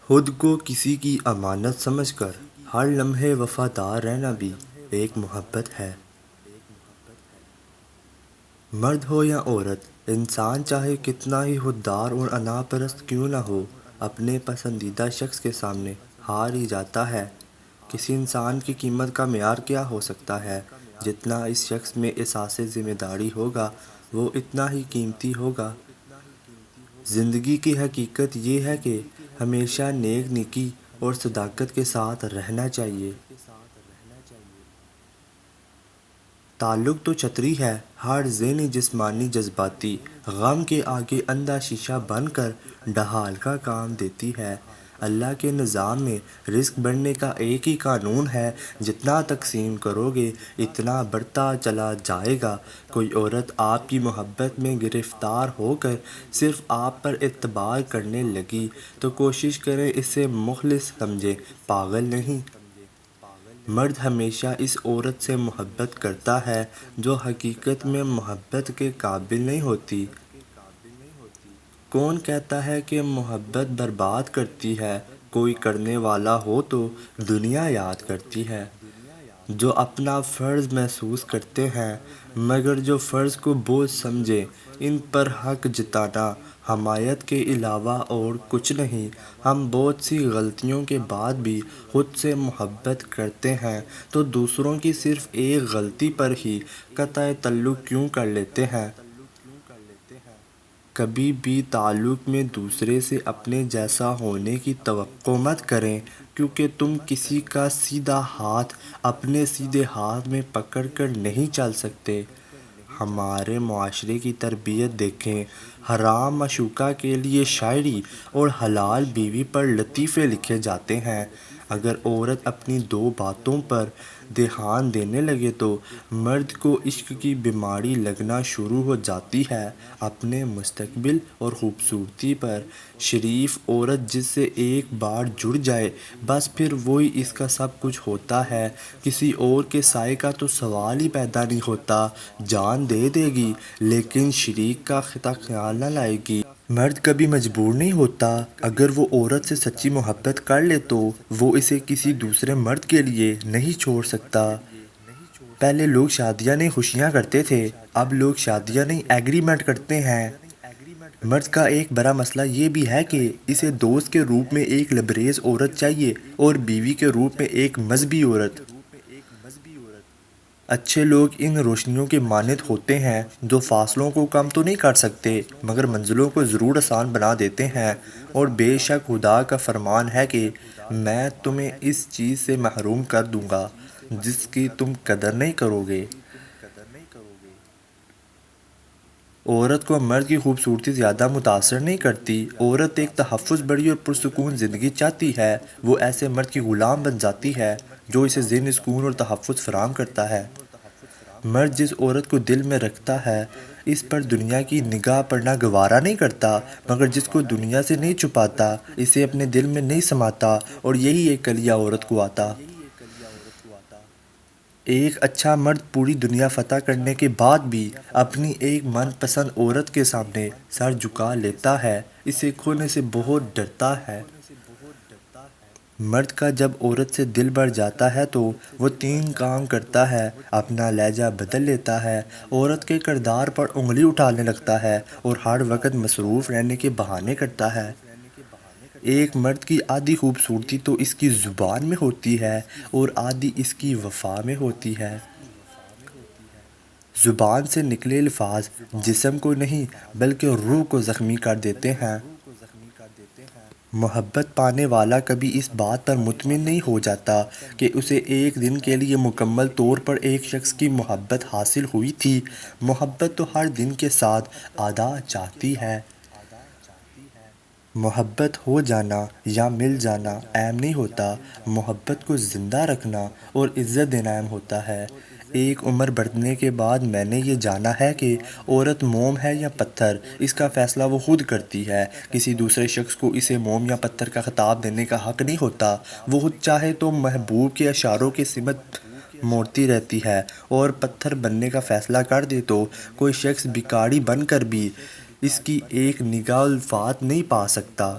خود کو کسی کی امانت سمجھ کر ہر لمحے وفادار رہنا بھی ایک محبت ہے۔ مرد ہو یا عورت، انسان چاہے کتنا ہی خوددار اور انا پرست کیوں نہ ہو، اپنے پسندیدہ شخص کے سامنے ہار ہی جاتا ہے۔ کسی انسان کی قیمت کا معیار کیا ہو سکتا ہے؟ جتنا اس شخص میں احساس ذمہ داری ہوگا، وہ اتنا ہی قیمتی ہوگا۔ زندگی کی حقیقت یہ ہے کہ ہمیشہ نیک نیکی اور صداقت کے ساتھ رہنا چاہیے۔ تعلق تو چھتری ہے، ہر ذہنی جسمانی جذباتی غم کے آگے اندھا شیشہ بن کر ڈھال کا کام دیتی ہے۔ اللہ کے نظام میں رزق بڑھنے کا ایک ہی قانون ہے، جتنا تقسیم کرو گے اتنا بڑھتا چلا جائے گا۔ کوئی عورت آپ کی محبت میں گرفتار ہو کر صرف آپ پر اعتبار کرنے لگی تو کوشش کریں اسے مخلص سمجھیں، پاگل نہیں۔ مرد ہمیشہ اس عورت سے محبت کرتا ہے جو حقیقت میں محبت کے قابل نہیں ہوتی۔ کون کہتا ہے کہ محبت برباد کرتی ہے؟ کوئی کرنے والا ہو تو دنیا یاد کرتی ہے۔ جو اپنا فرض محسوس کرتے ہیں مگر جو فرض کو بوجھ سمجھیں، ان پر حق جتانا حمایت کے علاوہ اور کچھ نہیں۔ ہم بہت سی غلطیوں کے بعد بھی خود سے محبت کرتے ہیں تو دوسروں کی صرف ایک غلطی پر ہی قطع تعلق کیوں کر لیتے ہیں؟ کبھی بھی تعلق میں دوسرے سے اپنے جیسا ہونے کی توقع مت کریں، کیونکہ تم کسی کا سیدھا ہاتھ اپنے سیدھے ہاتھ میں پکڑ کر نہیں چل سکتے۔ ہمارے معاشرے کی تربیت دیکھیں، حرام معشوقہ کے لیے شاعری اور حلال بیوی پر لطیفے لکھے جاتے ہیں۔ اگر عورت اپنی دو باتوں پر دھیان دینے لگے تو مرد کو عشق کی بیماری لگنا شروع ہو جاتی ہے۔ اپنے مستقبل اور خوبصورتی پر شریف عورت جس سے ایک بار جڑ جائے بس پھر وہی اس کا سب کچھ ہوتا ہے، کسی اور کے سائے کا تو سوال ہی پیدا نہیں ہوتا۔ جان دے دے گی لیکن شریک کا خیال نہ لائے گی۔ مرد کبھی مجبور نہیں ہوتا، اگر وہ عورت سے سچی محبت کر لے تو وہ اسے کسی دوسرے مرد کے لیے نہیں چھوڑ سکتا۔ پہلے لوگ شادیاں نہیں خوشیاں کرتے تھے، اب لوگ شادیاں نہیں ایگریمنٹ کرتے ہیں۔ مرد کا ایک بڑا مسئلہ یہ بھی ہے کہ اسے دوست کے روپ میں ایک لبریز عورت چاہیے اور بیوی کے روپ میں ایک مذہبی عورت۔ اچھے لوگ ان روشنیوں کے مانند ہوتے ہیں جو فاصلوں کو کم تو نہیں کر سکتے مگر منزلوں کو ضرور آسان بنا دیتے ہیں، اور بے شک خدا کا فرمان ہے کہ میں تمہیں اس چیز سے محروم کر دوں گا جس کی تم قدر نہیں کرو گے۔ عورت کو مرد کی خوبصورتی زیادہ متاثر نہیں کرتی۔ عورت ایک تحفظ بڑی اور پرسکون زندگی چاہتی ہے، وہ ایسے مرد کی غلام بن جاتی ہے جو اسے ذہنی سکون اور تحفظ فراہم کرتا ہے۔ مرد جس عورت کو دل میں رکھتا ہے اس پر دنیا کی نگاہ پڑنا گوارا نہیں کرتا، مگر جس کو دنیا سے نہیں چھپاتا، اسے اپنے دل میں نہیں سماتا، اور یہی ایک کلیہ عورت کو آتا۔ ایک اچھا مرد پوری دنیا فتح کرنے کے بعد بھی اپنی ایک من پسند عورت کے سامنے سر جھکا لیتا ہے، اسے کھونے سے بہت ڈرتا ہے۔ مرد کا جب عورت سے دل بڑھ جاتا ہے تو وہ تین کام کرتا ہے: اپنا لہجہ بدل لیتا ہے، عورت کے کردار پر انگلی اٹھانے لگتا ہے، اور ہر وقت مصروف رہنے کے بہانے کرتا ہے۔ ایک مرد کی آدھی خوبصورتی تو اس کی زبان میں ہوتی ہے اور آدھی اس کی وفا میں ہوتی ہے۔ زبان سے نکلے الفاظ جسم کو نہیں بلکہ روح کو زخمی کر دیتے ہیں۔ محبت پانے والا کبھی اس بات پر مطمئن نہیں ہو جاتا کہ اسے ایک دن کے لیے مکمل طور پر ایک شخص کی محبت حاصل ہوئی تھی۔ محبت تو ہر دن کے ساتھ آدھا چاہتی ہے۔ محبت ہو جانا یا مل جانا اہم نہیں ہوتا، محبت کو زندہ رکھنا اور عزت دینا اہم ہوتا ہے۔ ایک عمر بڑھنے کے بعد میں نے یہ جانا ہے کہ عورت موم ہے یا پتھر، اس کا فیصلہ وہ خود کرتی ہے۔ کسی دوسرے شخص کو اسے موم یا پتھر کا خطاب دینے کا حق نہیں ہوتا۔ وہ خود چاہے تو محبوب کے اشاروں کی سمت موڑتی رہتی ہے، اور پتھر بننے کا فیصلہ کر دے تو کوئی شخص بھکاری بن کر بھی اس کی ایک نگاہ الفات نہیں پا سکتا۔